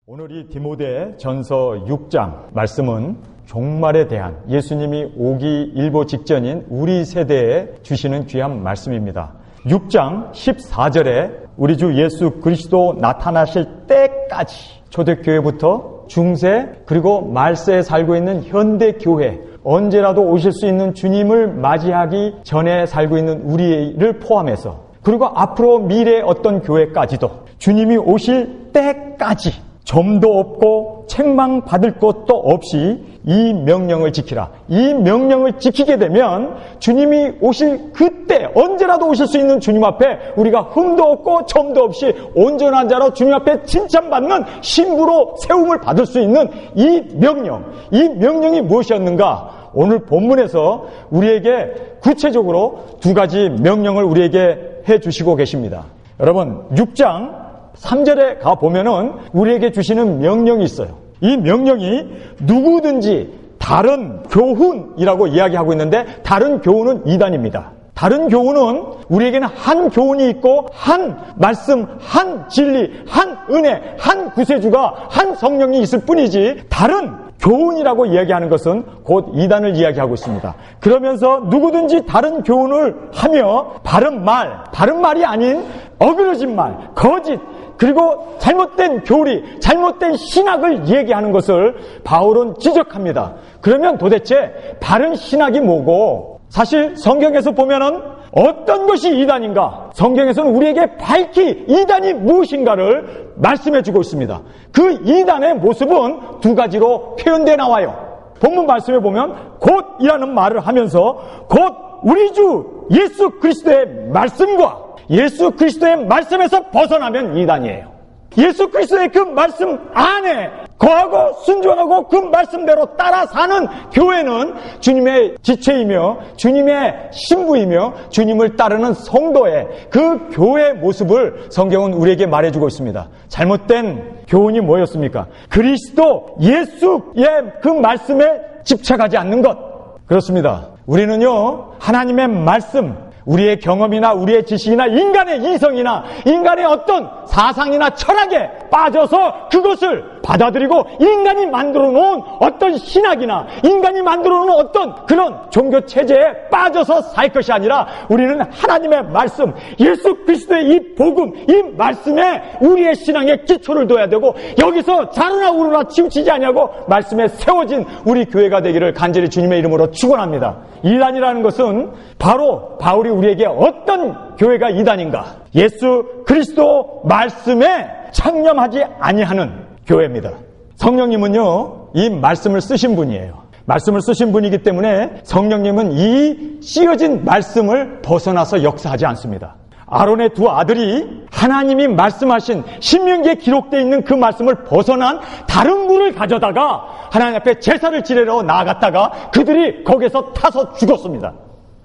오늘 이 디모데 전서 6장 말씀은 종말에 대한 예수님이 오기 일보 직전인 우리 세대에 주시는 귀한 말씀입니다. 6장 14절에 우리 주 예수 그리스도 나타나실 때까지 초대교회부터 중세 그리고 말세에 살고 있는 현대교회, 언제라도 오실 수 있는 주님을 맞이하기 전에 살고 있는 우리를 포함해서, 그리고 앞으로 미래의 어떤 교회까지도 주님이 오실 때까지 점도 없고 책망받을 것도 없이 이 명령을 지키라. 이 명령을 지키게 되면 주님이 오실 그때 언제라도 오실 수 있는 주님 앞에 우리가 흠도 없고 점도 없이 온전한 자로 주님 앞에 칭찬받는 신부로 세움을 받을 수 있는 이 명령이 무엇이었는가? 오늘 본문에서 우리에게 구체적으로 두 가지 명령을 우리에게 해주시고 계십니다. 여러분 6장 3절에 가보면은 우리에게 주시는 명령이 있어요. 이 명령이 누구든지 다른 교훈이라고 이야기하고 있는데, 다른 교훈은 이단입니다. 다른 교훈은 우리에게는 한 교훈이 있고 한 말씀, 한 진리, 한 은혜, 한 구세주가, 한 성령이 있을 뿐이지, 다른 교훈이라고 이야기하는 것은 곧 이단을 이야기하고 있습니다. 그러면서 누구든지 다른 교훈을 하며 바른 말이 아닌 어그러진 말, 거짓, 그리고 잘못된 교리, 잘못된 신학을 얘기하는 것을 바울은 지적합니다. 그러면 도대체 바른 신학이 뭐고, 사실 성경에서 보면은 어떤 것이 이단인가, 성경에서는 우리에게 밝히 이단이 무엇인가를 말씀해주고 있습니다. 그 이단의 모습은 두 가지로 표현되어 나와요. 본문 말씀에 보면 곧이라는 말을 하면서 곧 우리 주 예수 그리스도의 말씀과 예수 그리스도의 말씀에서 벗어나면 이단이에요. 예수 그리스도의 그 말씀 안에 거하고 순종하고 그 말씀대로 따라 사는 교회는 주님의 지체이며 주님의 신부이며 주님을 따르는 성도의 그 교회의 모습을 성경은 우리에게 말해주고 있습니다. 잘못된 교훈이 뭐였습니까? 그리스도 예수의 그 말씀에 집착하지 않는 것. 그렇습니다. 우리는요, 하나님의 말씀, 우리의 경험이나 우리의 지식이나 인간의 이성이나 인간의 어떤 사상이나 철학에 빠져서 그것을 받아들이고 인간이 만들어 놓은 어떤 신학이나 인간이 만들어 놓은 어떤 그런 종교 체제에 빠져서 살 것이 아니라, 우리는 하나님의 말씀, 예수 그리스도의 이 복음, 이 말씀에 우리의 신앙의 기초를 둬야 되고, 여기서 자루나 우루나 치우치지 아니하고 말씀에 세워진 우리 교회가 되기를 간절히 주님의 이름으로 축원합니다. 이단이라는 것은 바로 바울이 우리에게 어떤 교회가 이단인가? 예수 그리스도 말씀에 창념하지 아니하는 교회입니다. 성령님은요, 이 말씀을 쓰신 분이에요. 말씀을 쓰신 분이기 때문에 성령님은 이 씌어진 말씀을 벗어나서 역사하지 않습니다. 아론의 두 아들이 하나님이 말씀하신 신명기에 기록되어 있는 그 말씀을 벗어난 다른 물을 가져다가 하나님 앞에 제사를 지내러 나아갔다가 그들이 거기서 타서 죽었습니다.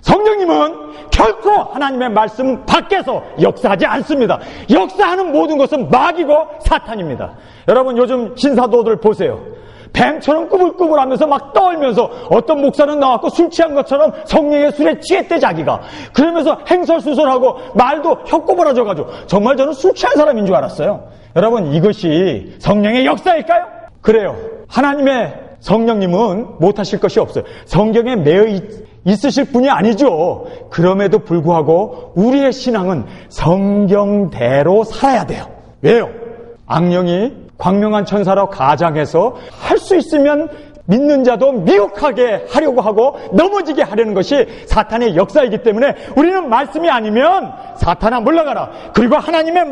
성령님은 결코 하나님의 말씀 밖에서 역사하지 않습니다. 역사하는 모든 것은 마귀고 사탄입니다. 여러분 요즘 신사도들 보세요. 뱀처럼 꾸불꾸불하면서 막 떨면서, 어떤 목사는 나왔고 술 취한 것처럼 성령의 술에 취했대 자기가. 그러면서 행설수설하고 말도 혀꼬부라져가지고 정말 저는 술 취한 사람인 줄 알았어요. 여러분 이것이 성령의 역사일까요? 그래요. 하나님의 성령님은 못하실 것이 없어요. 성경에 매여 있으실 분이 아니죠. 그럼에도 불구하고 우리의 신앙은 성경대로 살아야 돼요. 왜요? 악령이 광명한 천사로 가장해서 할 수 있으면 믿는 자도 미혹하게 하려고 하고 넘어지게 하려는 것이 사탄의 역사이기 때문에 우리는 말씀이 아니면 사탄아 물러가라. 그리고 하나님의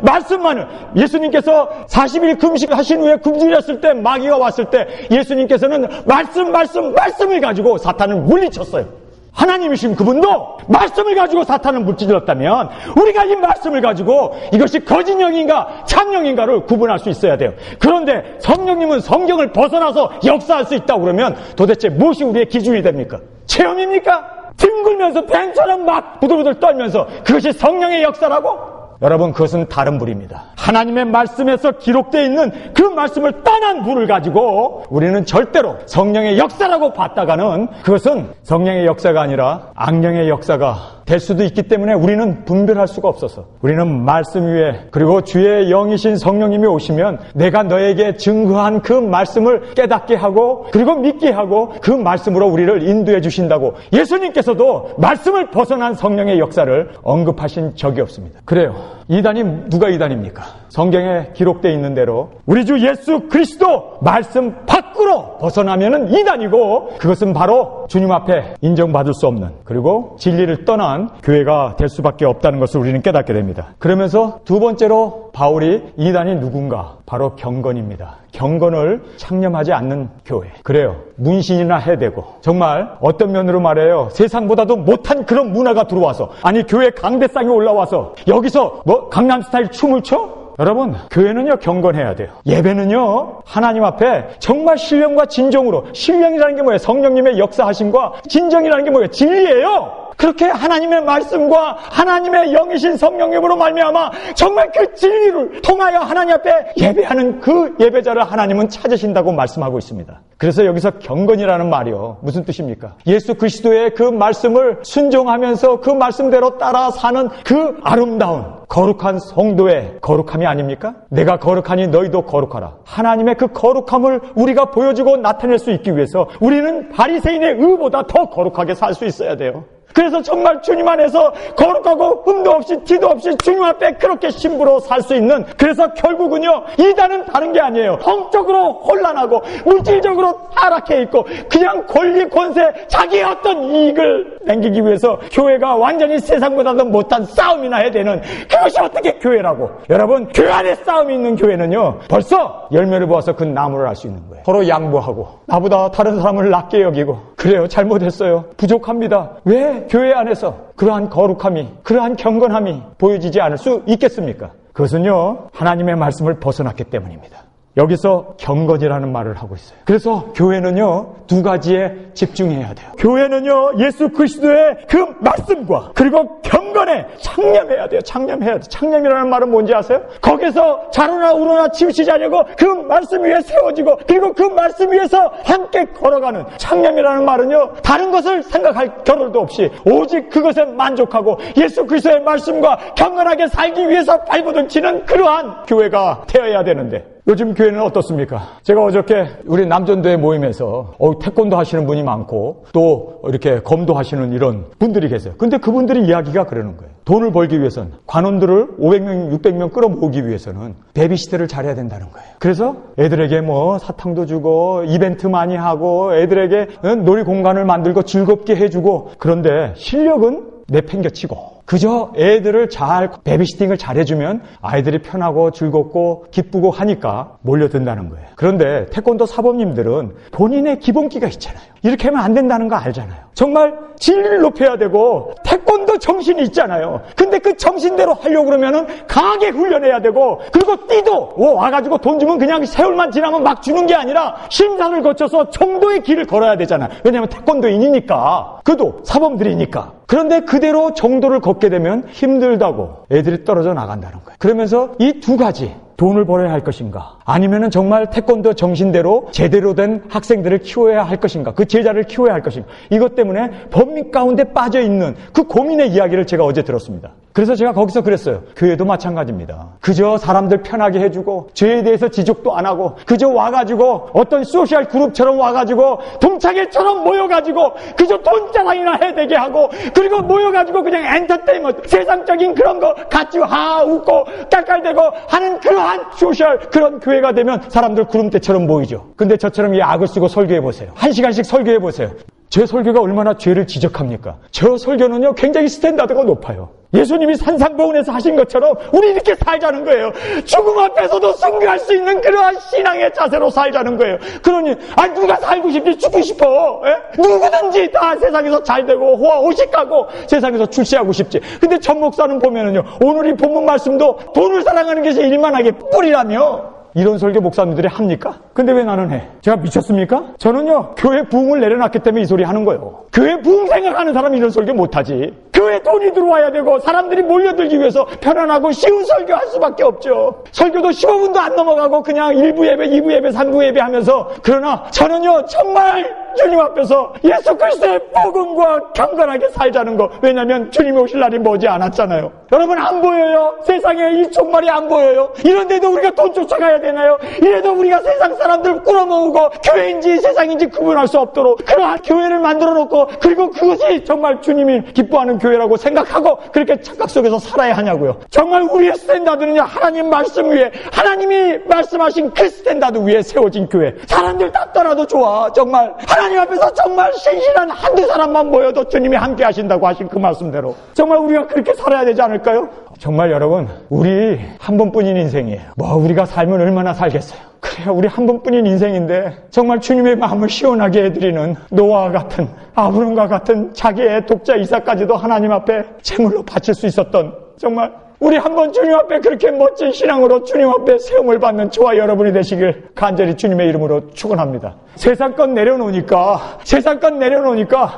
말씀만을, 예수님께서 40일 금식하신 후에 굶주렸을 때, 마귀가 왔을 때 예수님께서는 말씀을 가지고 사탄을 물리쳤어요. 하나님이신 그분도 말씀을 가지고 사탄을 물질렀다면 우리가 이 말씀을 가지고 이것이 거짓 영인가 참 영인가를 구분할 수 있어야 돼요. 그런데 성령님은 성경을 벗어나서 역사할 수 있다고 그러면 도대체 무엇이 우리의 기준이 됩니까? 체험입니까? 뒹굴면서 뱀처럼 막 부들부들 떨면서 그것이 성령의 역사라고? 여러분 그것은 다른 불입니다. 하나님의 말씀에서 기록되어 있는 그 말씀을 떠난 불을 가지고 우리는 절대로 성령의 역사라고 봤다가는 그것은 성령의 역사가 아니라 악령의 역사가 될 수도 있기 때문에 우리는 분별할 수가 없어서 우리는 말씀 위에 그리고 주의 영이신 성령님이 오시면 내가 너에게 증거한 그 말씀을 깨닫게 하고 그리고 믿게 하고 그 말씀으로 우리를 인도해 주신다고 예수님께서도 말씀을 벗어난 성령의 역사를 언급하신 적이 없습니다. 그래요. 이단이 누가 이단입니까? 성경에 기록되어 있는 대로 우리 주 예수 그리스도 말씀 밖으로 벗어나면은 이단이고 그것은 바로 주님 앞에 인정받을 수 없는 그리고 진리를 떠난 교회가 될 수밖에 없다는 것을 우리는 깨닫게 됩니다. 그러면서 두 번째로 바울이 이단이 누군가? 바로 경건입니다. 경건을 창념하지 않는 교회. 그래요. 문신이나 해대고 정말 어떤 면으로 말해요. 세상보다도 못한 그런 문화가 들어와서 아니 교회 강대상에 올라와서 여기서 뭐 강남스타일 춤을 춰? 여러분 교회는요 경건해야 돼요. 예배는요 하나님 앞에 정말 신령과 진정으로 신령이라는 게 뭐예요? 성령님의 역사하심과 진정이라는 게 뭐예요? 진리예요. 그렇게 하나님의 말씀과 하나님의 영이신 성령님으로 말미암아 정말 그 진리를 통하여 하나님 앞에 예배하는 그 예배자를 하나님은 찾으신다고 말씀하고 있습니다. 그래서 여기서 경건이라는 말이요 무슨 뜻입니까? 예수 그리스도의 그 말씀을 순종하면서 그 말씀대로 따라 사는 그 아름다운 거룩한 성도의 거룩함이 아닙니까? 내가 거룩하니 너희도 거룩하라. 하나님의 그 거룩함을 우리가 보여주고 나타낼 수 있기 위해서 우리는 바리새인의 의보다 더 거룩하게 살 수 있어야 돼요. 그래서 정말 주님 안에서 거룩하고 흠도 없이 티도 없이 주님 앞에 그렇게 신부로 살 수 있는 그래서 결국은요 이단은 다른 게 아니에요. 성적으로 혼란하고 물질적으로 타락해 있고 그냥 권리 권세 자기의 어떤 이익을 남기기 위해서 교회가 완전히 세상보다도 못한 싸움이나 해야 되는 그것이 어떻게 교회라고. 여러분 교회 안에 싸움이 있는 교회는요 벌써 열매를 보아서 그 나무를 알 수 있는 거예요. 서로 양보하고 나보다 다른 사람을 낮게 여기고 그래요 잘못했어요 부족합니다. 왜 교회 안에서 그러한 거룩함이 그러한 경건함이 보여지지 않을 수 있겠습니까? 그것은요 하나님의 말씀을 벗어났기 때문입니다. 여기서 경건이라는 말을 하고 있어요. 그래서 교회는요 두 가지에 집중해야 돼요. 교회는요 예수 그리스도의 그 말씀과 그리고 경건에 창념해야 돼요. 창념해야 돼요. 창념이라는 말은 뭔지 아세요? 거기서 자로나 우로나 치우치지 않고 그 말씀 위에 세워지고 그리고 그 말씀 위에서 함께 걸어가는 창념이라는 말은요 다른 것을 생각할 겨를도 없이 오직 그것에 만족하고 예수 그리스도의 말씀과 경건하게 살기 위해서 발버둥치는 그러한 교회가 되어야 되는데 요즘 교회는 어떻습니까? 제가 어저께 우리 남전도회 모임에서 태권도 하시는 분이 많고 또 이렇게 검도 하시는 이런 분들이 계세요. 근데 그분들이 이야기가 그러는 거예요. 돈을 벌기 위해서는 관원들을 500명, 600명 끌어모으기 위해서는 베이비시터를 잘해야 된다는 거예요. 그래서 애들에게 뭐 사탕도 주고 이벤트 많이 하고 애들에게 놀이공간을 만들고 즐겁게 해주고 그런데 실력은 내팽겨치고 그저 애들을 잘 베이비시팅을 잘해주면 아이들이 편하고 즐겁고 기쁘고 하니까 몰려든다는 거예요. 그런데 태권도 사범님들은 본인의 기본기가 있잖아요. 이렇게 하면 안 된다는 거 알잖아요. 정말 진리를 높여야 되고 태권도 정신이 있잖아요. 근데 그 정신대로 하려고 그러면은 강하게 훈련해야 되고 그리고 띠도 와가지고 돈 주면 그냥 세월만 지나면 막 주는 게 아니라 심사를 거쳐서 정도의 길을 걸어야 되잖아요. 왜냐하면 태권도인이니까 그도 사범들이니까. 그런데 그대로 정도를 걷게 되면 힘들다고 애들이 떨어져 나간다는 거예요. 그러면서 이 두 가지 돈을 벌어야 할 것인가 아니면은 정말 태권도 정신대로 제대로 된 학생들을 키워야 할 것인가 그 제자를 키워야 할 것인가 이것 때문에 범위 가운데 빠져있는 그 고민의 이야기를 제가 어제 들었습니다. 그래서 제가 거기서 그랬어요. 교회도 마찬가지입니다. 그저 사람들 편하게 해주고 죄에 대해서 지적도 안 하고 그저 와가지고 어떤 소셜 그룹처럼 와가지고 동창회처럼 모여가지고 그저 돈자랑이나 해대게 하고 그리고 모여가지고 그냥 엔터테인먼트 세상적인 그런 거 같이 웃고 깔깔대고 하는 그러한 소셜 그런 교회가 되면 사람들 구름대처럼 모이죠. 근데 저처럼 이 악을 쓰고 설교해보세요. 1시간씩 설교해보세요. 제 설교가 얼마나 죄를 지적합니까? 저 설교는요 굉장히 스탠다드가 높아요. 예수님이 산상보훈에서 하신 것처럼 우리 이렇게 살자는 거예요. 죽음 앞에서도 승리할 수 있는 그러한 신앙의 자세로 살자는 거예요. 그러니 누가 살고 싶지 죽고 싶어. 누구든지 다 세상에서 잘되고 호화호식하고 세상에서 출세하고 싶지. 근데 전 목사는 보면은요 오늘 이 본문 말씀도 돈을 사랑하는 것이 일만하게 뿌리라며 이런 설교 목사님들이 합니까? 근데 왜 나는 해? 제가 미쳤습니까? 저는요 교회 부흥을 내려놨기 때문에 이 소리 하는 거예요. 교회 부흥 생각하는 사람이 이런 설교 못하지. 교회 돈이 들어와야 되고 사람들이 몰려들기 위해서 편안하고 쉬운 설교할 수밖에 없죠. 설교도 15분도 안 넘어가고 그냥 1부 예배, 2부 예배, 3부 예배 하면서 그러나 저는요 정말 주님 앞에서 예수 그리스도의 복음과 경건하게 살자는 거. 왜냐하면 주님이 오실 날이 머지 않았잖아요. 여러분, 안 보여요? 세상에 이 종말이 안 보여요? 이런데도 우리가 돈 쫓아가야 되나요? 이래도 우리가 세상 사람들 꾸러모으고 교회인지 세상인지 구분할 수 없도록 그러한 교회를 만들어 놓고, 그리고 그것이 정말 주님이 기뻐하는 교회라고 생각하고 그렇게 착각 속에서 살아야 하냐고요. 정말 우리의 스탠다드는요, 하나님 말씀 위에, 하나님이 말씀하신 그 스탠다드 위에 세워진 교회. 사람들 다 떠나도 좋아. 정말 하나님 앞에서 정말 신실한 한두 사람만 모여도 주님이 함께 하신다고 하신 그 말씀대로 정말 우리가 그렇게 살아야 되지 않을까요? 정말 여러분, 우리 한 번뿐인 인생이에요. 우리가 살면 얼마나 살겠어요? 그래요, 우리 한 번뿐인 인생인데 정말 주님의 마음을 시원하게 해드리는 노아와 같은, 아브람과 같은 자기의 독자 이삭까지도 하나님 앞에 제물로 바칠 수 있었던, 정말 우리 한번 주님 앞에 그렇게 멋진 신앙으로 주님 앞에 세움을 받는 저와 여러분이 되시길 간절히 주님의 이름으로 축원합니다. 세상 것 내려놓으니까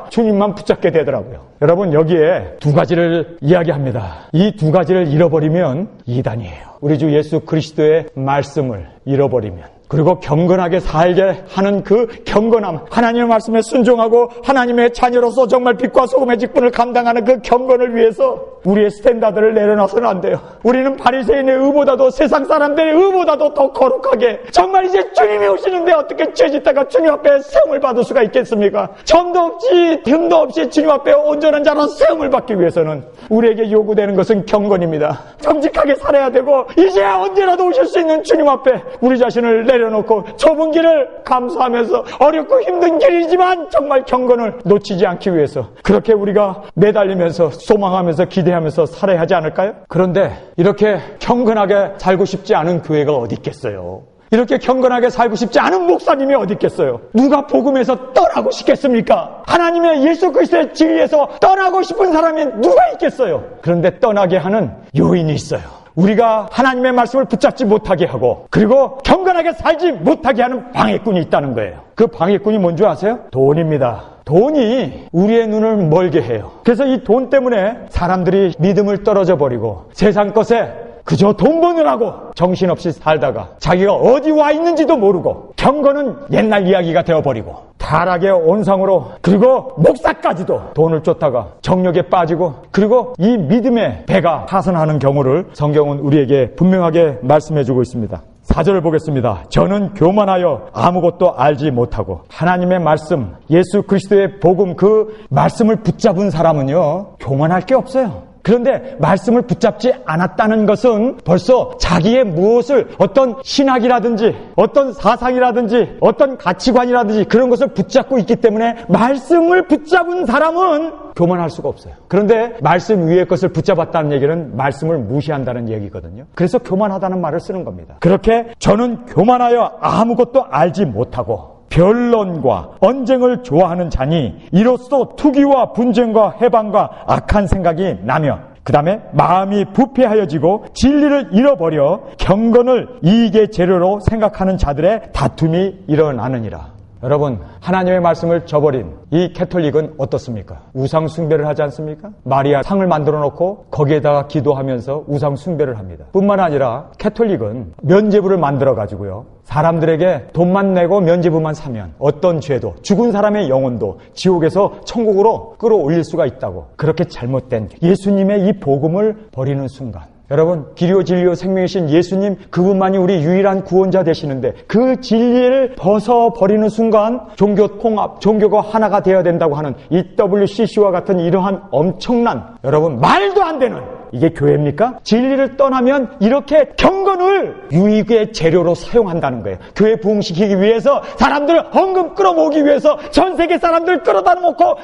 주님만 붙잡게 되더라고요. 여러분, 여기에 두 가지를 이야기합니다. 이 두 가지를 잃어버리면 이단이에요. 우리 주 예수 그리스도의 말씀을 잃어버리면, 그리고 경건하게 살게 하는 그 경건함, 하나님의 말씀에 순종하고 하나님의 자녀로서 정말 빛과 소금의 직분을 감당하는 그 경건을 위해서 우리의 스탠다드를 내려놔서는 안 돼요. 우리는 바리새인의 의보다도, 세상 사람들의 의보다도 더 거룩하게, 정말 이제 주님이 오시는데 어떻게 죄짓다가 주님 앞에 세움을 받을 수가 있겠습니까? 점도 없이 흠도 없이 주님 앞에 온전한 자로 세움을 받기 위해서는 우리에게 요구되는 것은 경건입니다. 정직하게 살아야 되고, 이제 언제라도 오실 수 있는 주님 앞에 우리 자신을 내려놓고 좁은 길을 감수하면서, 어렵고 힘든 길이지만 정말 경건을 놓치지 않기 위해서 그렇게 우리가 매달리면서 소망하면서 기대하면서 살아야 하지 않을까요? 그런데 이렇게 경건하게 살고 싶지 않은 교회가 어디 있겠어요? 이렇게 경건하게 살고 싶지 않은 목사님이 어디 있겠어요? 누가 복음에서 떠나고 싶겠습니까? 하나님의 예수 그리스도의 진리에서 떠나고 싶은 사람이 누가 있겠어요? 그런데 떠나게 하는 요인이 있어요. 우리가 하나님의 말씀을 붙잡지 못하게 하고, 그리고 경건하게 살지 못하게 하는 방해꾼이 있다는 거예요. 그 방해꾼이 뭔지 아세요? 돈입니다. 돈이 우리의 눈을 멀게 해요. 그래서 이 돈 때문에 사람들이 믿음을 떨어져 버리고 세상 것에 그저 돈 버느라고 정신없이 살다가 자기가 어디 와 있는지도 모르고, 경건은 옛날 이야기가 되어버리고 타락의 온상으로, 그리고 목사까지도 돈을 쫓다가 정욕에 빠지고, 그리고 이 믿음의 배가 파손하는 경우를 성경은 우리에게 분명하게 말씀해주고 있습니다. 4절을 보겠습니다. 저는 교만하여 아무것도 알지 못하고, 하나님의 말씀, 예수 그리스도의 복음, 그 말씀을 붙잡은 사람은요, 교만할 게 없어요. 그런데 말씀을 붙잡지 않았다는 것은 벌써 자기의 무엇을, 어떤 신학이라든지 어떤 사상이라든지 어떤 가치관이라든지 그런 것을 붙잡고 있기 때문에 말씀을 붙잡은 사람은 교만할 수가 없어요. 그런데 말씀 위의 것을 붙잡았다는 얘기는 말씀을 무시한다는 얘기거든요. 그래서 교만하다는 말을 쓰는 겁니다. 그렇게 저는 교만하여 아무것도 알지 못하고 변론과 언쟁을 좋아하는 자니 이로써 투기와 분쟁과 해방과 악한 생각이 나며, 그 다음에 마음이 부패하여지고 진리를 잃어버려 경건을 이익의 재료로 생각하는 자들의 다툼이 일어나느니라. 여러분, 하나님의 말씀을 저버린 이 캐톨릭은 어떻습니까? 우상 숭배를 하지 않습니까? 마리아 상을 만들어 놓고 거기에다가 기도하면서 우상 숭배를 합니다. 뿐만 아니라 캐톨릭은 면죄부를 만들어 가지고요, 사람들에게 돈만 내고 면죄부만 사면 어떤 죄도, 죽은 사람의 영혼도 지옥에서 천국으로 끌어올릴 수가 있다고, 그렇게 잘못된 예수님의 이 복음을 버리는 순간, 여러분, 길이요 진리요 생명이신 예수님, 그분만이 우리 유일한 구원자 되시는데 그 진리를 벗어버리는 순간 종교 통합, 종교가 하나가 되어야 된다고 하는 이 WCC와 같은 이러한 엄청난, 여러분, 말도 안 되는, 이게 교회입니까? 진리를 떠나면 이렇게 경건을 유익의 재료로 사용한다는 거예요. 교회 부흥시키기 위해서, 사람들을 헌금 끌어모으기 위해서 전 세계 사람들 끌어다 놓고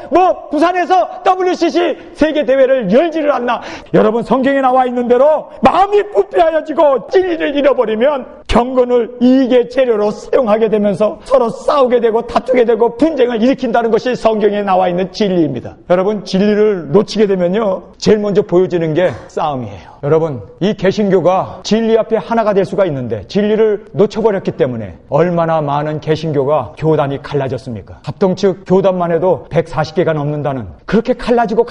부산에서 WCC 세계대회를 열지를 않나. 여러분, 성경에 나와 있는 대로 마음이 부패하여지고 진리를 잃어버리면 경건을 이익의 재료로 사용하게 되면서 서로 싸우게 되고 다투게 되고 분쟁을 일으킨다는 것이 성경에 나와 있는 진리입니다. 여러분, 진리를 놓치게 되면요, 제일 먼저 보여지는 게 싸움이에요. 여러분, 이 개신교가 진리 앞에 하나가 될 수가 있는데 진리를 놓쳐버렸기 때문에 얼마나 많은 개신교가 교단이 갈라졌습니까? 합동측 교단만 해도 140개가 넘는다는, 그렇게 갈라지고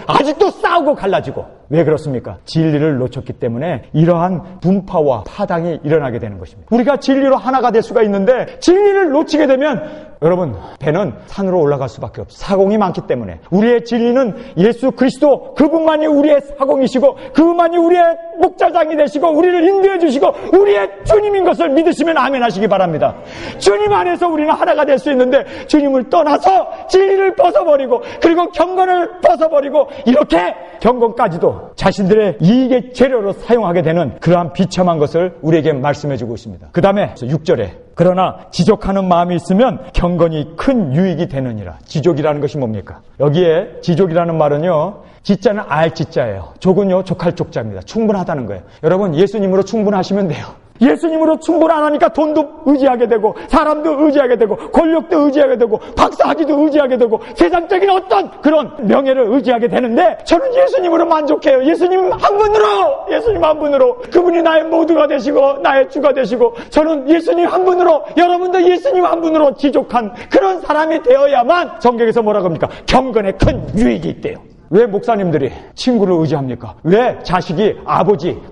아직도 싸우고 갈라지고. 왜 그렇습니까? 진리를 놓쳤기 때문에 이러한 분파와 파당이 일어나게 되는 것입니다. 우리가 진리로 하나가 될 수가 있는데 진리를 놓치게 되면 여러분, 배는 산으로 올라갈 수밖에 없어요. 사공이 많기 때문에. 우리의 진리는 예수 그리스도, 그분만이 우리의 사공이시고 그분만이 우리의 목자장이 되시고 우리를 인도해 주시고 우리의 주님인 것을 믿으시면 아멘 하시기 바랍니다. 주님 안에서 우리는 하나가 될 수 있는데 주님을 떠나서 진리를 벗어버리고 그리고 경건을 벗어버리고 이렇게 경건까지도 자신들의 이익의 재료로 사용하게 되는 그러한 비참한 것을 우리에게 말씀해주고 있습니다. 그 다음에 6절에 그러나 지족하는 마음이 있으면 경건이 큰 유익이 되느니라. 지족이라는 것이 뭡니까? 여기에 지족이라는 말은요, 지자는 알지자예요. 족은요, 족할 족자입니다. 충분하다는 거예요. 여러분, 예수님으로 충분하시면 돼요. 예수님으로 충분 안 하니까 돈도 의지하게 되고 사람도 의지하게 되고 권력도 의지하게 되고 박사학위도 의지하게 되고 세상적인 어떤 그런 명예를 의지하게 되는데 저는 예수님으로 만족해요. 예수님 한 분으로 그분이 나의 모두가 되시고 나의 주가 되시고 저는 예수님 한 분으로 여러분도 예수님 한 분으로 지족한 그런 사람이 되어야만 성경에서 뭐라고 합니까? 경건에 큰 유익이 있대요. 왜 목사님들이 친구를 의지합니까? 왜 자식이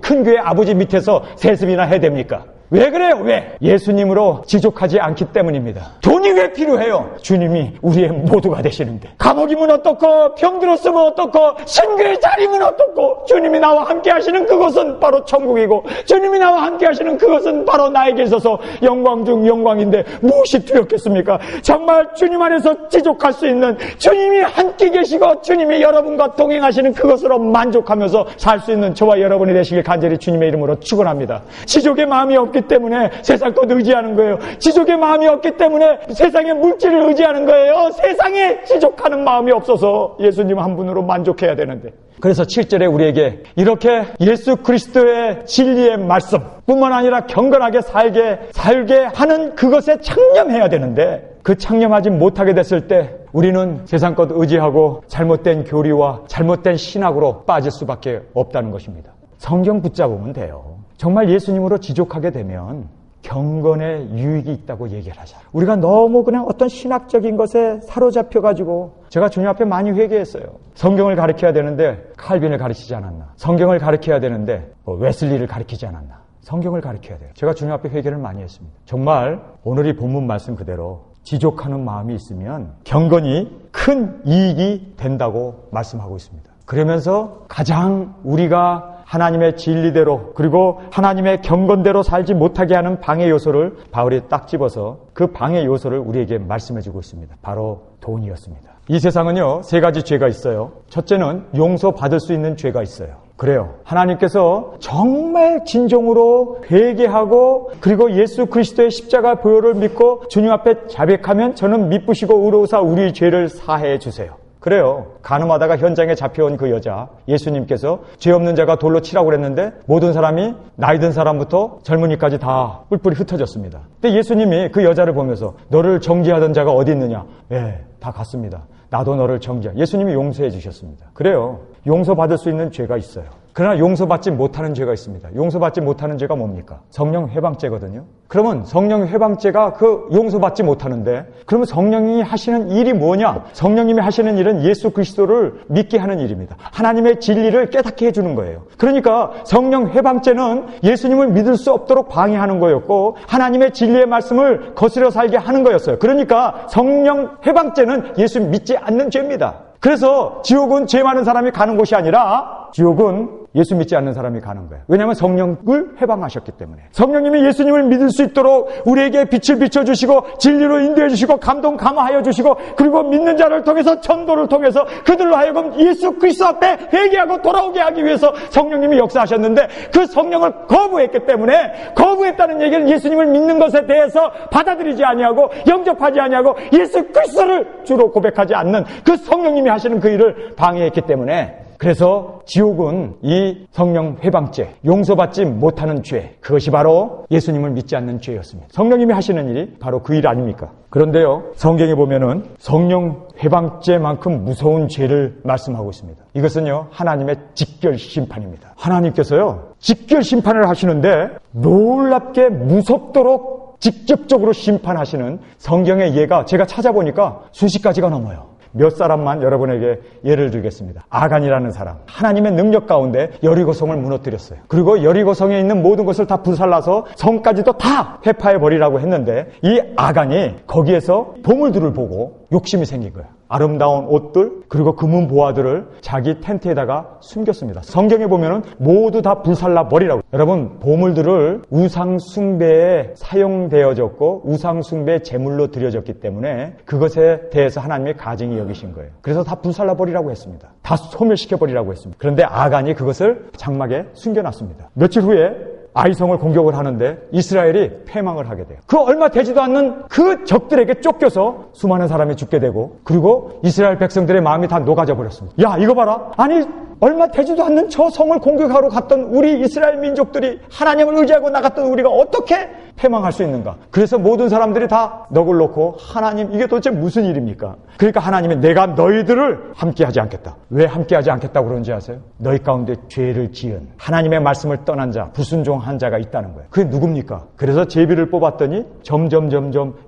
큰 교회 아버지 밑에서 세습이나 해야 됩니까? 왜 그래요? 왜? 예수님으로 지족하지 않기 때문입니다. 돈이 왜 필요해요? 주님이 우리의 모두가 되시는데. 감옥이면 어떻고 병들었으면 어떻고 신교에 자리면 어떻고 주님이 나와 함께 하시는 그것은 바로 천국이고 주님이 나와 함께 하시는 그것은 바로 나에게 있어서 영광 중 영광인데 무엇이 두렵겠습니까? 정말 주님 안에서 지족할 수 있는 주님이 함께 계시고 주님이 여러분과 동행하시는 그것으로 만족하면서 살 수 있는 저와 여러분이 되시길 간절히 주님의 이름으로 축원합니다. 지족의 마음이 없기 때문에 세상 것 의지하는 거예요. 지족의 마음이 없기 때문에 세상의 물질을 의지하는 거예요. 세상에 지족하는 마음이 없어서 예수님 한 분으로 만족해야 되는데. 그래서 7절에 우리에게 이렇게 예수 그리스도의 진리의 말씀 뿐만 아니라 경건하게 살게 하는 그것에 창념해야 되는데 그 창념하지 못하게 됐을 때 우리는 세상 것 의지하고 잘못된 교리와 잘못된 신학으로 빠질 수밖에 없다는 것입니다. 성경 붙잡으면 돼요. 정말 예수님으로 지족하게 되면 경건에 유익이 있다고 얘기를 하잖아요. 우리가 너무 그냥 어떤 신학적인 것에 사로잡혀가지고 제가 주님 앞에 많이 회개했어요. 성경을 가르쳐야 되는데 칼빈을 가르치지 않았나. 성경을 가르쳐야 되는데 웨슬리를 가르치지 않았나. 성경을 가르쳐야 돼요. 제가 주님 앞에 회개를 많이 했습니다. 정말 오늘 이 본문 말씀 그대로 지족하는 마음이 있으면 경건이 큰 이익이 된다고 말씀하고 있습니다. 그러면서 가장 우리가 하나님의 진리대로 그리고 하나님의 경건대로 살지 못하게 하는 방해 요소를 바울이 딱 집어서 그 방해 요소를 우리에게 말씀해주고 있습니다. 바로 돈이었습니다. 이 세상은요 3가지 죄가 있어요. 첫째는 용서받을 수 있는 죄가 있어요. 그래요. 하나님께서 정말 진정으로 회개하고 그리고 예수 그리스도의 십자가 보혈을 믿고 주님 앞에 자백하면 저는 미쁘시고 의로우사 우리 죄를 사해 주세요. 그래요. 간음하다가 현장에 잡혀온 그 여자 예수님께서 죄 없는 자가 돌로 치라고 그랬는데 모든 사람이 나이 든 사람부터 젊은이까지 다 뿔뿔이 흩어졌습니다. 근데 예수님이 그 여자를 보면서 너를 정죄하던 자가 어디 있느냐? 예, 다 갔습니다. 나도 너를 정죄하. 예수님이 용서해 주셨습니다. 그래요. 용서받을 수 있는 죄가 있어요. 그러나 용서받지 못하는 죄가 있습니다. 용서받지 못하는 죄가 뭡니까? 성령 회방죄거든요. 그러면 성령 회방죄가 그 용서받지 못하는데 그러면 성령이 하시는 일이 뭐냐? 성령님이 하시는 일은 예수 그리스도를 믿게 하는 일입니다. 하나님의 진리를 깨닫게 해주는 거예요. 그러니까 성령 회방죄는 예수님을 믿을 수 없도록 방해하는 거였고 하나님의 진리의 말씀을 거스려 살게 하는 거였어요. 그러니까 성령 회방죄는 예수 믿지 않는 죄입니다. 그래서 지옥은 죄 많은 사람이 가는 곳이 아니라 지옥은 예수 믿지 않는 사람이 가는 거예요. 왜냐하면 성령을 해방하셨기 때문에. 성령님이 예수님을 믿을 수 있도록 우리에게 빛을 비춰주시고 진리로 인도해 주시고 감동 감화하여 주시고 그리고 믿는 자를 통해서 전도를 통해서 그들로 하여금 예수 그리스도 앞에 회개하고 돌아오게 하기 위해서 성령님이 역사하셨는데 그 성령을 거부했기 때문에 거부했다는 얘기는 예수님을 믿는 것에 대해서 받아들이지 아니하고 영접하지 아니하고 예수 그리스도를 주로 고백하지 않는 그 성령님이 하시는 그 일을 방해했기 때문에 그래서 지옥은 이 성령 회방죄, 용서받지 못하는 죄, 그것이 바로 예수님을 믿지 않는 죄였습니다. 성령님이 하시는 일이 바로 그 일 아닙니까? 그런데요, 성경에 보면은 성령 회방죄만큼 무서운 죄를 말씀하고 있습니다. 이것은요, 하나님의 직결 심판입니다. 하나님께서요, 직결 심판을 하시는데 놀랍게 무섭도록 직접적으로 심판하시는 성경의 예가 제가 찾아보니까 수십 가지가 넘어요. 몇 사람만 여러분에게 예를 들겠습니다. 아간이라는 사람, 하나님의 능력 가운데 여리고성을 무너뜨렸어요. 그리고 여리고성에 있는 모든 것을 다 불살라서 성까지도 다 회파해버리라고 했는데 이 아간이 거기에서 보물들을 보고 욕심이 생긴 거예요. 아름다운 옷들 그리고 금은 보화들을 자기 텐트에다가 숨겼습니다. 성경에 보면은 모두 다 불살라 버리라고. 여러분, 보물들을 우상 숭배에 사용되어졌고 우상 숭배의 제물로 드려졌기 때문에 그것에 대해서 하나님의 가증이 여기신 거예요. 그래서 다 불살라 버리라고 했습니다. 다 소멸시켜 버리라고 했습니다. 그런데 아간이 그것을 장막에 숨겨놨습니다. 며칠 후에 아이성을 공격을 하는데 이스라엘이 패망을 하게 돼요. 그 얼마 되지도 않는 그 적들에게 쫓겨서 수많은 사람이 죽게 되고 그리고 이스라엘 백성들의 마음이 다 녹아져 버렸습니다. 야, 이거 봐라. 아니 얼마 되지도 않는 저 성을 공격하러 갔던 우리 이스라엘 민족들이 하나님을 의지하고 나갔던 우리가 어떻게 패망할 수 있는가. 그래서 모든 사람들이 다 넋을 놓고 하나님 이게 도대체 무슨 일입니까? 그러니까 하나님이 내가 너희들을 함께하지 않겠다. 왜 함께하지 않겠다고 그런지 아세요? 너희 가운데 죄를 지은 하나님의 말씀을 떠난 자 불순종한 자가 있다는 거예요. 그게 누굽니까? 그래서 제비를 뽑았더니 점점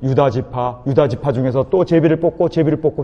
유다 지파 중에서 또 제비를 뽑고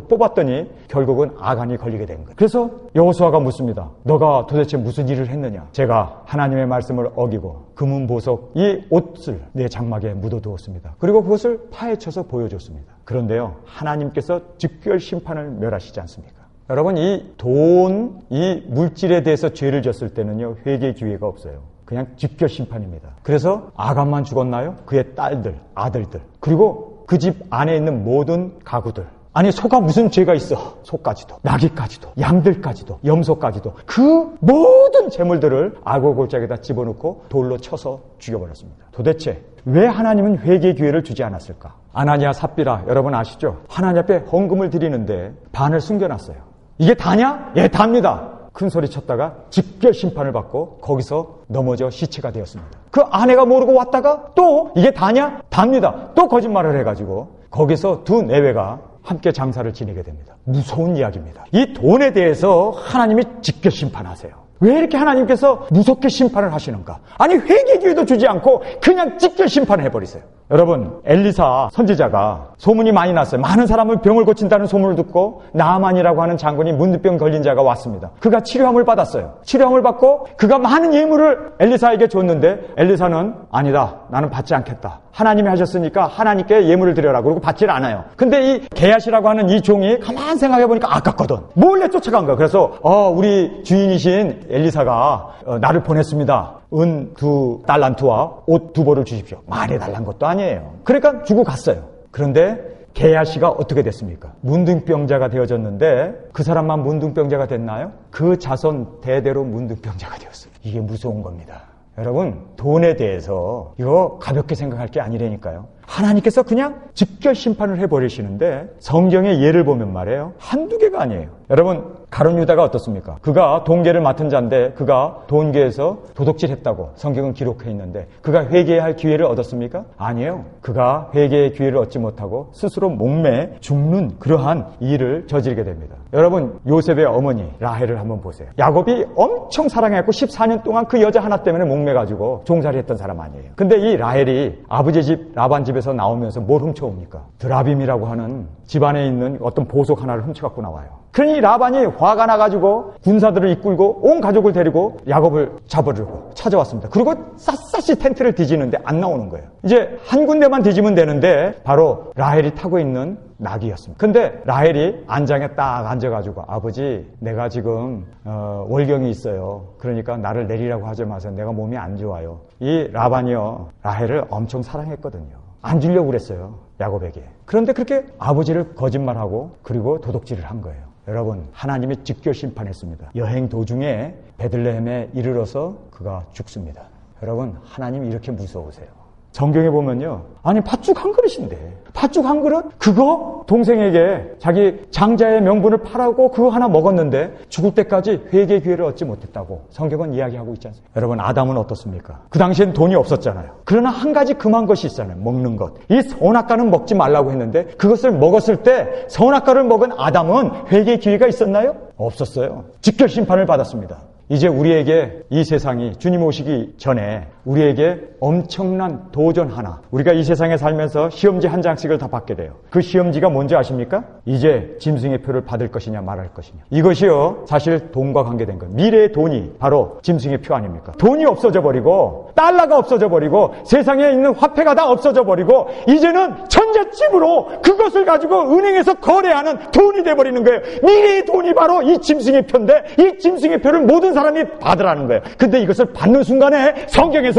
뽑았더니 결국은 아간이 걸리게 된 거예요. 그래서 여호수아가 묻습니다. 너가 도대체 무슨 일을 했느냐? 제가 하나님의 말씀을 어기고 금은 보석 이 옷을 내 장막에 묻어두었습니다. 그리고 그것을 파헤쳐서 보여줬습니다. 그런데요, 하나님께서 즉결 심판을 멸하시지 않습니까? 여러분, 이 돈, 이 물질에 대해서 죄를 졌을 때는요, 회개 기회가 없어요. 그냥 즉결 심판입니다. 그래서 아간만 죽었나요? 그의 딸들, 아들들, 그리고 그 집 안에 있는 모든 가구들. 아니, 소가 무슨 죄가 있어? 소까지도, 나귀까지도, 양들까지도, 염소까지도 그 모든 재물들을 악어 골짜기에다 집어넣고 돌로 쳐서 죽여버렸습니다. 도대체 왜 하나님은 회개 기회를 주지 않았을까? 아나니아 삽비라 여러분 아시죠? 하나님 앞에 헌금을 드리는데 반을 숨겨놨어요. 이게 다냐? 예, 답니다. 큰 소리 쳤다가 즉결 심판을 받고 거기서 넘어져 시체가 되었습니다. 그 아내가 모르고 왔다가 또 이게 다냐? 답니다. 또 거짓말을 해가지고 거기서 두 내외가 함께 장사를 지내게 됩니다. 무서운 이야기입니다. 이 돈에 대해서 하나님이 즉결 심판하세요. 왜 이렇게 하나님께서 무섭게 심판을 하시는가? 아니, 회개 기회도 주지 않고 그냥 즉결 심판을 해버리세요. 여러분, 엘리사 선지자가 소문이 많이 났어요. 많은 사람을 병을 고친다는 소문을 듣고 나아만이라고 하는 장군이 문둥병 걸린 자가 왔습니다. 그가 치료함을 받았어요. 치료함을 받고 그가 많은 예물을 엘리사에게 줬는데 엘리사는 아니다, 나는 받지 않겠다. 하나님이 하셨으니까 하나님께 예물을 드려라. 그러고 받지를 않아요. 근데 이 게하시라고 하는 이 종이 가만 생각해보니까 아깝거든. 몰래 쫓아간 거야. 그래서 우리 주인이신 엘리사가 나를 보냈습니다. 은 2달란트와 옷 2벌을 주십시오. 많이 달란 것도 아니에요. 그러니까 주고 갔어요. 그런데 게하시가 어떻게 됐습니까? 문둥병자가 되어졌는데 그 사람만 문둥병자가 됐나요? 그 자손 대대로 문둥병자가 되었어요. 이게 무서운 겁니다. 여러분, 돈에 대해서 이거 가볍게 생각할 게 아니라니까요. 하나님께서 그냥 즉결 심판을 해버리시는데 성경의 예를 보면 말이에요. 한두 개가 아니에요. 여러분, 가룟 유다가 어떻습니까? 그가 돈계를 맡은 자인데 그가 돈계에서 도둑질했다고 성경은 기록해 있는데 그가 회개해야 할 기회를 얻었습니까? 아니에요. 그가 회개의 기회를 얻지 못하고 스스로 목매 죽는 그러한 일을 저지르게 됩니다. 여러분, 요셉의 어머니 라헬을 한번 보세요. 야곱이 엄청 사랑했고 14년 동안 그 여자 하나 때문에 목매가지고 종살이 했던 사람 아니에요. 근데 이 라헬이 아버지 집 라반 집에서 나오면서 뭘 훔쳐옵니까? 드라빔이라고 하는 집안에 있는 어떤 보석 하나를 훔쳐갖고 나와요. 그러니 라반이 화가 나가지고 군사들을 이끌고 온 가족을 데리고 야곱을 잡으려고 찾아왔습니다. 그리고 샅샅이 텐트를 뒤지는데 안 나오는 거예요. 이제 한 군데만 뒤지면 되는데 바로 라헬이 타고 있는 낙이었습니다. 근데 라헬이 안장에 딱 앉아가지고 아버지, 내가 지금 월경이 있어요. 그러니까 나를 내리라고 하지 마세요. 내가 몸이 안 좋아요. 이 라반이요, 라헬을 엄청 사랑했거든요. 안 주려고 그랬어요, 야곱에게. 그런데 그렇게 아버지를 거짓말하고 그리고 도둑질을 한 거예요. 여러분, 하나님이 즉결 심판했습니다. 여행 도중에 베들레헴에 이르러서 그가 죽습니다. 여러분, 하나님이 이렇게 무서우세요. 성경에 보면요, 아니 팥죽 한 그릇인데 팥죽 한 그릇? 그거 동생에게 자기 장자의 명분을 팔아고 그거 하나 먹었는데 죽을 때까지 회개 기회를 얻지 못했다고 성경은 이야기하고 있지 않습니까? 여러분, 아담은 어떻습니까? 그 당시엔 돈이 없었잖아요. 그러나 한 가지 금한 것이 있잖아요. 먹는 것. 이 선악과는 먹지 말라고 했는데 그것을 먹었을 때 선악과를 먹은 아담은 회개 기회가 있었나요? 없었어요. 즉결 심판을 받았습니다. 이제 우리에게 이 세상이 주님 오시기 전에 우리에게 엄청난 도전 하나, 우리가 이 세상에 살면서 시험지 한 장씩을 다 받게 돼요. 그 시험지가 뭔지 아십니까? 이제 짐승의 표를 받을 것이냐 말할 것이냐. 이것이요, 사실 돈과 관계된 거예요. 미래의 돈이 바로 짐승의 표 아닙니까? 돈이 없어져 버리고 달러가 없어져 버리고 세상에 있는 화폐가 다 없어져 버리고 이제는 천재집으로 그것을 가지고 은행에서 거래하는 돈이 돼버리는 거예요. 미래의 돈이 바로 이 짐승의 표인데 이 짐승의 표를 모든 사람이 받으라는 거예요. 근데 이것을 받는 순간에 성경에서는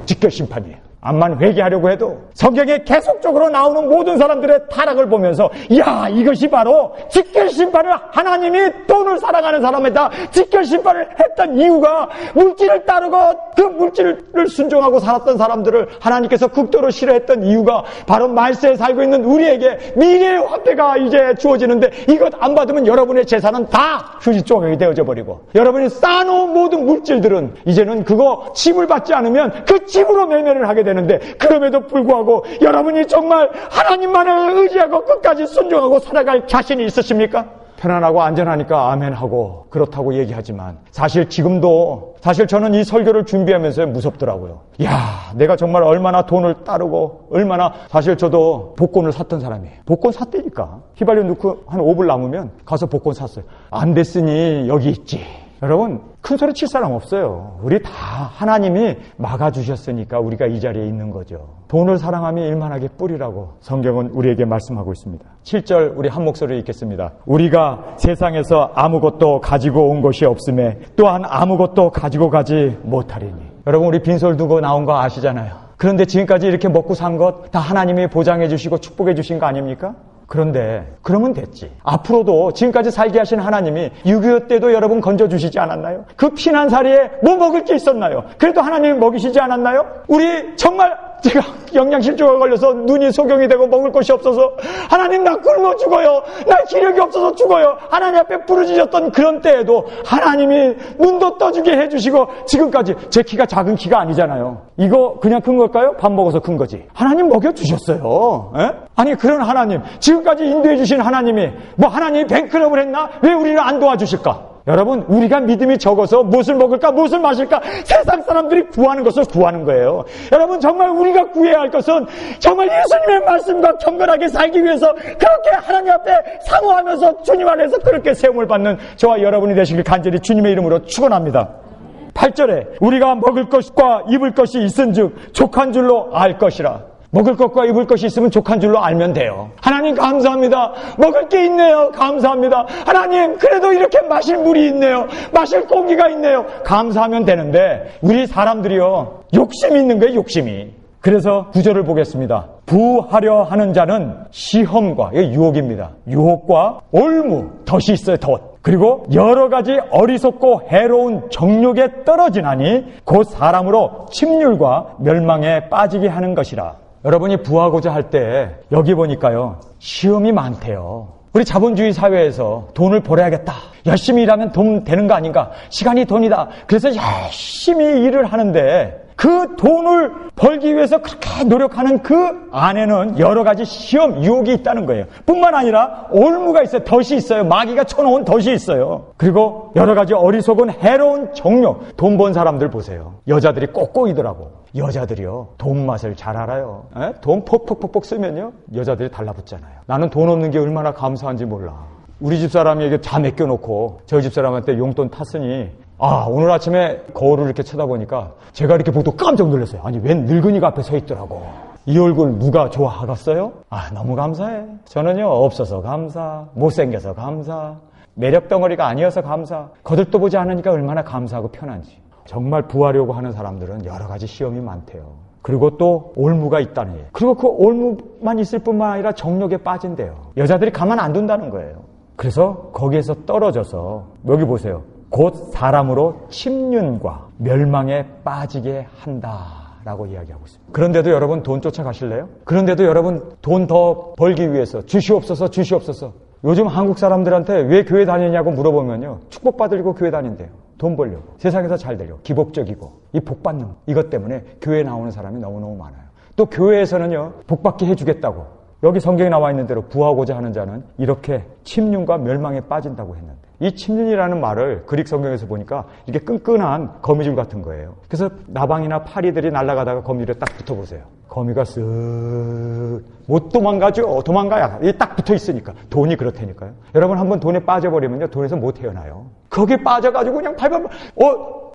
직결심판이에요. 암만 회개하려고 해도 성경에 계속적으로 나오는 모든 사람들의 타락을 보면서 야, 이것이 바로 직결심판을, 하나님이 돈을 사랑하는 사람에다 직결심판을 했던 이유가 물질을 따르고 그 물질을 순종하고 살았던 사람들을 하나님께서 극도로 싫어했던 이유가 바로 말세에 살고 있는 우리에게 미래의 화폐가 이제 주어지는데 이것 안 받으면 여러분의 재산은 다 휴지 조각이 되어져 버리고 여러분이 쌓아놓은 모든 물질들은 이제는 그거 지불 받지 않으면 그 집으로 매매를 하게 되는데 그럼에도 불구하고 여러분이 정말 하나님만을 의지하고 끝까지 순종하고 살아갈 자신이 있으십니까? 편안하고 안전하니까 아멘하고 그렇다고 얘기하지만 사실 지금도 저는 이 설교를 준비하면서 무섭더라고요. 야, 내가 정말 얼마나 돈을 따르고 얼마나, 사실 저도 복권을 샀던 사람이에요. 복권 샀다니까. 휘발유 넣고 한 5불 남으면 가서 복권 샀어요. 안 됐으니 여기 있지. 여러분, 큰 소리 칠 사람 없어요. 우리 다 하나님이 막아주셨으니까 우리가 이 자리에 있는 거죠. 돈을 사랑함이 일만하게 뿌리라고 성경은 우리에게 말씀하고 있습니다. 7절 우리 한 목소리로 읽겠습니다. 우리가 세상에서 아무것도 가지고 온 것이 없음에 또한 아무것도 가지고 가지 못하리니. 여러분, 우리 빈솔 두고 나온 거 아시잖아요. 그런데 지금까지 이렇게 먹고 산 것 다 하나님이 보장해 주시고 축복해 주신 거 아닙니까? 그런데 그러면 됐지. 앞으로도 지금까지 살게 하신 하나님이 6.25 때도 여러분 건져주시지 않았나요? 그 피난사리에 뭐 먹을 게 있었나요? 그래도 하나님이 먹이시지 않았나요? 우리 정말 제가 영양실조가 걸려서 눈이 소경이 되고 먹을 것이 없어서 하나님 나 굶어 죽어요. 나 기력이 없어서 죽어요. 하나님 앞에 부르짖었던 그런 때에도 하나님이 눈도 떠주게 해주시고 지금까지 제 키가 작은 키가 아니잖아요. 이거 그냥 큰 걸까요? 밥 먹어서 큰 거지. 하나님 먹여주셨어요. 에? 아니 그런 하나님, 지금까지 인도해 주신 하나님이 뭐 하나님이 뱅크럽을 했나? 왜 우리를 안 도와주실까? 여러분, 우리가 믿음이 적어서 무엇을 먹을까, 무엇을 마실까, 세상 사람들이 구하는 것을 구하는 거예요. 여러분, 정말 우리가 구해야 할 것은 정말 예수님의 말씀과 경건하게 살기 위해서 그렇게 하나님 앞에 사모하면서 주님 안에서 그렇게 세움을 받는 저와 여러분이 되시길 간절히 주님의 이름으로 축원합니다. 8절에 우리가 먹을 것과 입을 것이 있은즉 족한 줄로 알 것이라. 먹을 것과 입을 것이 있으면 족한 줄로 알면 돼요. 하나님 감사합니다. 먹을 게 있네요. 감사합니다. 하나님 그래도 이렇게 마실 물이 있네요. 마실 고기가 있네요. 감사하면 되는데 우리 사람들이요, 욕심이 있는 거예요. 욕심이. 그래서 9절을 보겠습니다. 부하려 하는 자는 시험과, 이게 유혹입니다. 유혹과 올무, 덫이 있어요. 덫. 그리고 여러 가지 어리석고 해로운 정욕에 떨어지나니 곧 사람으로 침률과 멸망에 빠지게 하는 것이라. 여러분이 부하고자 할 때 여기 보니까요, 시험이 많대요. 우리 자본주의 사회에서 돈을 벌어야겠다. 열심히 일하면 돈 되는 거 아닌가? 시간이 돈이다. 그래서 열심히 일을 하는데 그 돈을 벌기 위해서 그렇게 노력하는 그 안에는 여러 가지 시험, 유혹이 있다는 거예요. 뿐만 아니라 올무가 있어요. 덫이 있어요. 마귀가 쳐놓은 덫이 있어요. 그리고 여러 가지 어리석은 해로운 정욕. 돈 번 사람들 보세요. 여자들이 꼭 꼬이더라고. 여자들이요, 돈 맛을 잘 알아요. 에? 돈 퍽퍽퍽퍽 쓰면요, 여자들이 달라붙잖아요. 나는 돈 없는 게 얼마나 감사한지 몰라. 우리 집사람에게 다 맡겨놓고 저희 집사람한테 용돈 탔으니 오늘 아침에 거울을 이렇게 쳐다보니까 제가 이렇게 보고 깜짝 놀랐어요. 아니, 웬 늙은이가 앞에 서 있더라고. 이 얼굴 누가 좋아하겠어요? 너무 감사해. 저는요, 없어서 감사, 못생겨서 감사, 매력 덩어리가 아니어서 감사, 거들떠 보지 않으니까 얼마나 감사하고 편한지. 정말 부하려고 하는 사람들은 여러 가지 시험이 많대요. 그리고 또 올무가 있다니. 그리고 그 올무만 있을 뿐만 아니라 정욕에 빠진대요. 여자들이 가만 안 둔다는 거예요. 그래서 거기에서 떨어져서 여기 보세요. 곧 사람으로 침륜과 멸망에 빠지게 한다라고 이야기하고 있습니다. 그런데도 여러분 돈 쫓아가실래요? 그런데도 여러분 돈 더 벌기 위해서 주시옵소서 주시옵소서. 요즘 한국 사람들한테 왜 교회 다니냐고 물어보면요, 축복받으려고 교회 다닌대요. 돈 벌려고. 세상에서 잘 되려고. 기복적이고 이 복받는 이것 때문에 교회에 나오는 사람이 너무너무 많아요. 또 교회에서는요, 복받게 해주겠다고 여기 성경에 나와 있는 대로 부하고자 하는 자는 이렇게 침륜과 멸망에 빠진다고 했는데 이 침륜이라는 말을 그릭 성경에서 보니까 이게 끈끈한 거미줄 같은 거예요. 그래서 나방이나 파리들이 날아가다가 거미줄에 딱 붙어보세요. 거미가 쓱 못 도망가죠. 도망가야 딱 붙어 있으니까. 돈이 그렇다니까요. 여러분 한번 돈에 빠져버리면요, 돈에서 못 헤어나요. 거기에 빠져가지고 그냥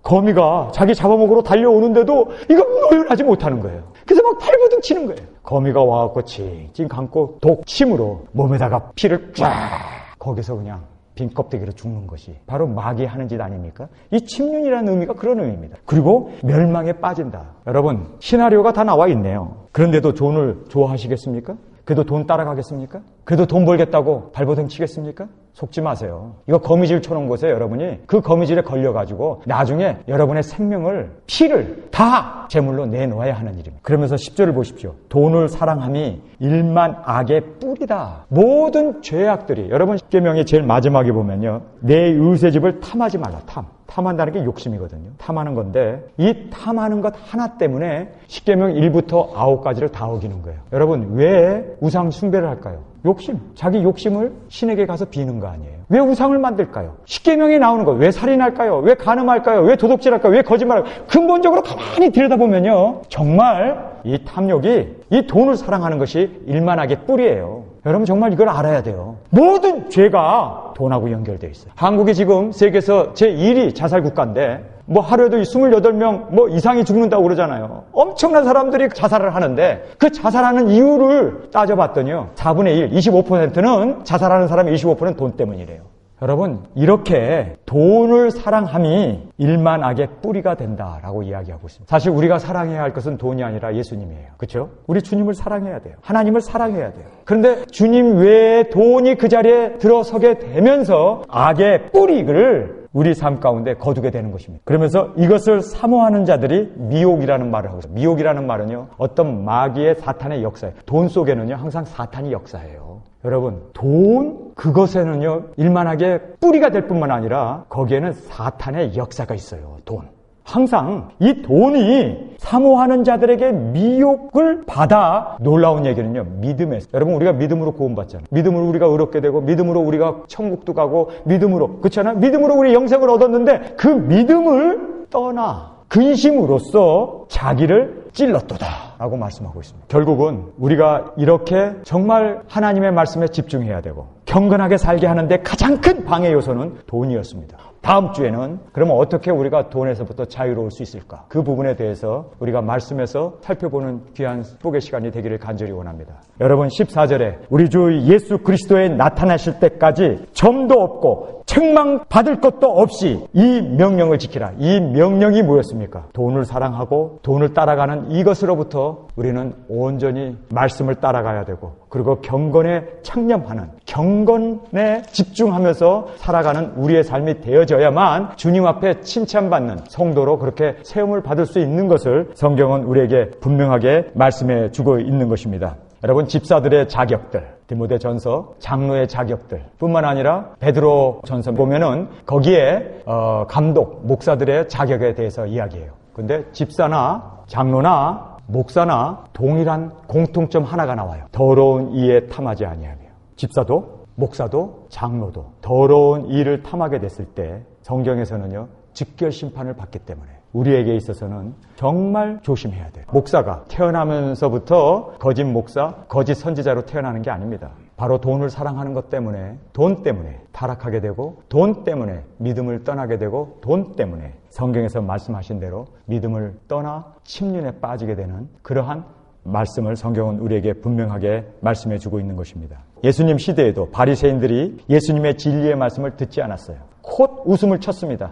거미가 자기 잡아먹으러 달려오는데도 이거 노연하지 못하는 거예요. 그래서 막 발버둥 치는 거예요. 거미가 와갖고 칭칭 감고 독침으로 몸에다가 피를 쫙, 거기서 그냥 빈 껍데기로 죽는 것이 바로 마귀 하는 짓 아닙니까? 이 침륜이라는 의미가 그런 의미입니다. 그리고 멸망에 빠진다. 여러분, 시나리오가 다 나와 있네요. 그런데도 돈을 좋아하시겠습니까? 그래도 돈 따라가겠습니까? 그래도 돈 벌겠다고 발버둥 치겠습니까? 속지 마세요. 이거 거미줄 쳐놓은 곳에 여러분이 그 거미줄에 걸려가지고 나중에 여러분의 생명을, 피를 다 제물로 내놓아야 하는 일입니다. 그러면서 10절을 보십시오. 돈을 사랑함이 일만 악의 뿌리다. 모든 죄악들이, 여러분 십계명의 제일 마지막에 보면요, 내 이웃의 집을 탐하지 말라. 탐한다는 게 욕심이거든요. 탐하는 건데 이 탐하는 것 하나 때문에 십계명 1부터 9까지를 다 어기는 거예요. 여러분, 왜 우상 숭배를 할까요? 욕심. 자기 욕심을 신에게 가서 비는 거 아니에요. 왜 우상을 만들까요? 십계명에 나오는 거. 왜 살인할까요? 왜 간음할까요? 왜 도둑질할까요? 왜 거짓말할까요? 근본적으로 가만히 들여다보면요, 정말 이 탐욕이, 이 돈을 사랑하는 것이 일만악의 뿌리예요. 여러분 정말 이걸 알아야 돼요. 모든 죄가 돈하고 연결되어 있어요. 한국이 지금 세계에서 제1위 자살 국가인데 하루에도 28명 이상이 죽는다고 그러잖아요. 엄청난 사람들이 자살을 하는데 그 자살하는 이유를 따져봤더니요, 4분의 1, 25%는 자살하는 사람의 25%는 돈 때문이래요. 여러분, 이렇게 돈을 사랑함이 일만악의 뿌리가 된다라고 이야기하고 있습니다. 사실 우리가 사랑해야 할 것은 돈이 아니라 예수님이에요. 그렇죠? 우리 주님을 사랑해야 돼요. 하나님을 사랑해야 돼요. 그런데 주님 외에 돈이 그 자리에 들어서게 되면서 악의 뿌리를 우리 삶 가운데 거두게 되는 것입니다. 그러면서 이것을 사모하는 자들이 미혹이라는 말을 하고 있어요. 미혹이라는 말은요, 어떤 마귀의 사탄의 역사예요. 돈 속에는요, 항상 사탄이 역사예요. 여러분, 돈, 그것에는요, 일만하게 뿌리가 될 뿐만 아니라 거기에는 사탄의 역사가 있어요. 돈. 항상 이 돈이 사모하는 자들에게 미혹을 받아. 놀라운 얘기는요, 믿음에서. 여러분, 우리가 믿음으로 구원받잖아요. 믿음으로 우리가 의롭게 되고, 믿음으로 우리가 천국도 가고, 믿음으로, 그렇잖아요? 믿음으로 우리 영생을 얻었는데 그 믿음을 떠나 근심으로써 자기를 찔렀도다 라고 말씀하고 있습니다. 결국은 우리가 이렇게 정말 하나님의 말씀에 집중해야 되고 경건하게 살게 하는데 가장 큰 방해 요소는 돈이었습니다. 다음 주에는 그러면 어떻게 우리가 돈에서부터 자유로울 수 있을까? 그 부분에 대해서 우리가 말씀에서 살펴보는 귀한 축복의 시간이 되기를 간절히 원합니다. 여러분, 14절에 우리 주 예수 그리스도에 나타나실 때까지 점도 없고 책망받을 것도 없이 이 명령을 지키라. 이 명령이 뭐였습니까? 돈을 사랑하고 돈을 따라가는 이것으로부터 우리는 온전히 말씀을 따라가야 되고, 그리고 경건에 창념하는, 경건에 집중하면서 살아가는 우리의 삶이 되어져야만 주님 앞에 칭찬받는 성도로 그렇게 세움을 받을 수 있는 것을 성경은 우리에게 분명하게 말씀해 주고 있는 것입니다. 여러분, 집사들의 자격들, 디모데전서, 장로의 자격들 뿐만 아니라 베드로 전서 보면은 거기에 감독, 목사들의 자격에 대해서 이야기해요. 근데 집사나 장로나 목사나 동일한 공통점 하나가 나와요. 더러운 이에 탐하지 아니하며. 집사도 목사도 장로도 더러운 일을 탐하게 됐을 때 성경에서는요, 즉결 심판을 받기 때문에 우리에게 있어서는 정말 조심해야 돼요. 목사가 태어나면서부터 거짓 목사, 거짓 선지자로 태어나는 게 아닙니다. 바로 돈을 사랑하는 것 때문에, 돈 때문에 타락하게 되고, 돈 때문에 믿음을 떠나게 되고, 돈 때문에 성경에서 말씀하신 대로 믿음을 떠나 침륜에 빠지게 되는 그러한 말씀을 성경은 우리에게 분명하게 말씀해 주고 있는 것입니다. 예수님 시대에도 바리새인들이 예수님의 진리의 말씀을 듣지 않았어요. 콧 웃음을 쳤습니다.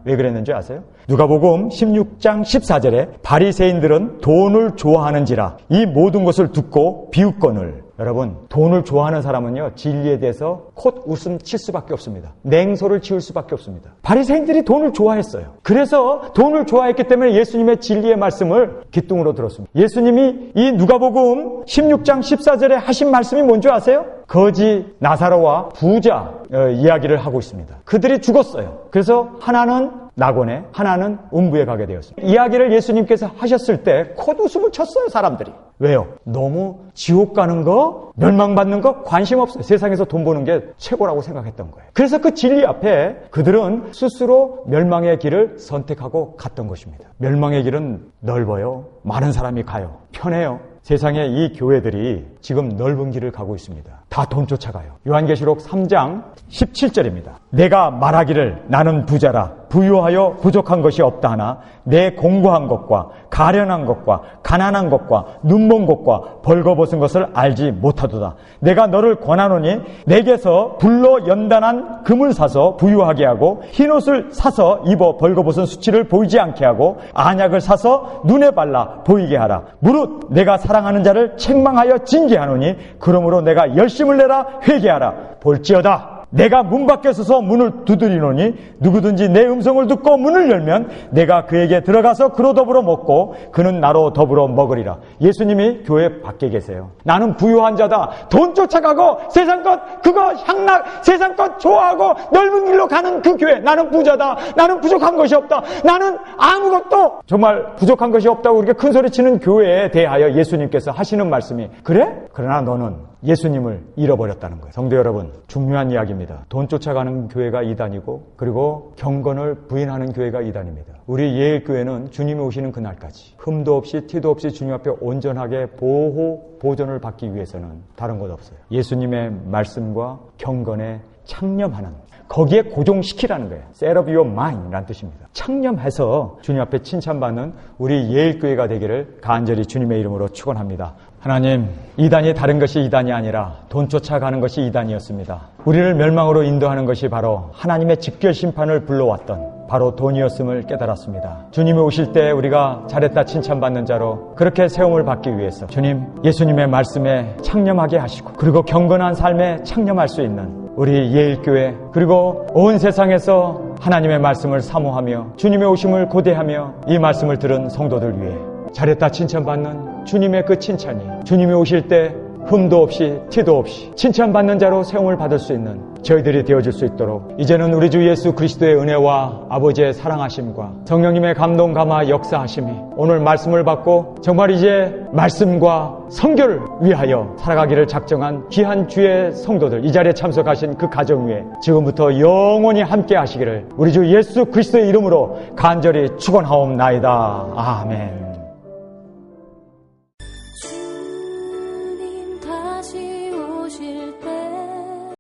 왜 그랬는지 아세요? 누가복음 16장 14절에 바리새인들은 돈을 좋아하는지라 이 모든 것을 듣고 비웃거늘. 여러분, 돈을 좋아하는 사람은요, 진리에 대해서 콧 웃음 칠 수밖에 없습니다. 냉소를 지을 수밖에 없습니다. 바리새인들이 돈을 좋아했어요. 그래서 돈을 좋아했기 때문에 예수님의 진리의 말씀을 귀뚱으로 들었습니다. 예수님이 이 누가복음 16장 14절에 하신 말씀이 뭔지 아세요? 거지 나사로와 부자 이야기를 하고 있습니다. 그들이 죽었어요. 그래서 하나는 낙원에, 하나는 음부에 가게 되었습니다. 이야기를 예수님께서 하셨을 때 콧웃음을 쳤어요, 사람들이. 왜요? 너무 지옥 가는 거, 멸망받는 거 관심 없어요. 세상에서 돈 버는 게 최고라고 생각했던 거예요. 그래서 그 진리 앞에 그들은 스스로 멸망의 길을 선택하고 갔던 것입니다. 멸망의 길은 넓어요. 많은 사람이 가요. 편해요. 세상에 이 교회들이 지금 넓은 길을 가고 있습니다. 다 돈 쫓아가요. 요한계시록 3장 17절입니다. 내가 말하기를 나는 부자라 부유하여 부족한 것이 없다 하나 내 공고한 것과 가련한 것과 가난한 것과 눈먼 것과 벌거벗은 것을 알지 못하도다. 내가 너를 권하노니 내게서 불로 연단한 금을 사서 부유하게 하고 흰옷을 사서 입어 벌거벗은 수치를 보이지 않게 하고 안약을 사서 눈에 발라 보이게 하라. 무릇 내가 사랑하는 자를 책망하여 징계하노니 그러므로 내가 열심을 내라 회개하라. 볼지어다 내가 문 밖에 서서 문을 두드리노니 누구든지 내 음성을 듣고 문을 열면 내가 그에게 들어가서 그로 더불어 먹고 그는 나로 더불어 먹으리라. 예수님이 교회 밖에 계세요. 나는 부유한 자다. 돈 쫓아가고 세상 것 그거 향락 세상 것 좋아하고 넓은 길로 가는 그 교회. 나는 부자다. 나는 부족한 것이 없다. 나는 아무것도 정말 부족한 것이 없다고 그렇게 큰 소리치는 교회에 대하여 예수님께서 하시는 말씀이 그래? 그러나 너는 예수님을 잃어버렸다는 거예요. 성도 여러분, 중요한 이야기입니다. 돈 쫓아가는 교회가 이단이고 그리고 경건을 부인하는 교회가 이단입니다. 우리 예일교회는 주님이 오시는 그날까지 흠도 없이 티도 없이 주님 앞에 온전하게 보존을 받기 위해서는 다른 것 없어요. 예수님의 말씀과 경건에 창념하는 거기에 고정시키라는 거예요. Set up your mind 라는 뜻입니다. 창념해서 주님 앞에 칭찬받는 우리 예일교회가 되기를 간절히 주님의 이름으로 축원합니다. 하나님, 이단이 다른 것이 이단이 아니라 돈 쫓아가는 것이 이단이었습니다. 우리를 멸망으로 인도하는 것이 바로 하나님의 직결 심판을 불러왔던 바로 돈이었음을 깨달았습니다. 주님이 오실 때 우리가 잘했다 칭찬받는 자로 그렇게 세움을 받기 위해서 주님, 예수님의 말씀에 창념하게 하시고 그리고 경건한 삶에 창념할 수 있는 우리 예일교회 그리고 온 세상에서 하나님의 말씀을 사모하며 주님의 오심을 고대하며 이 말씀을 들은 성도들 위해 잘했다 칭찬받는 주님의 그 칭찬이 주님이 오실 때 흠도 없이 티도 없이 칭찬받는 자로 세움을 받을 수 있는 저희들이 되어줄 수 있도록 이제는 우리 주 예수 그리스도의 은혜와 아버지의 사랑하심과 성령님의 감동 감화 역사하심이 오늘 말씀을 받고 정말 이제 말씀과 성결을 위하여 살아가기를 작정한 귀한 주의 성도들 이 자리에 참석하신 그 가정 위에 지금부터 영원히 함께 하시기를 우리 주 예수 그리스도의 이름으로 간절히 축원하옵나이다. 아멘. 주님 다시 오실 때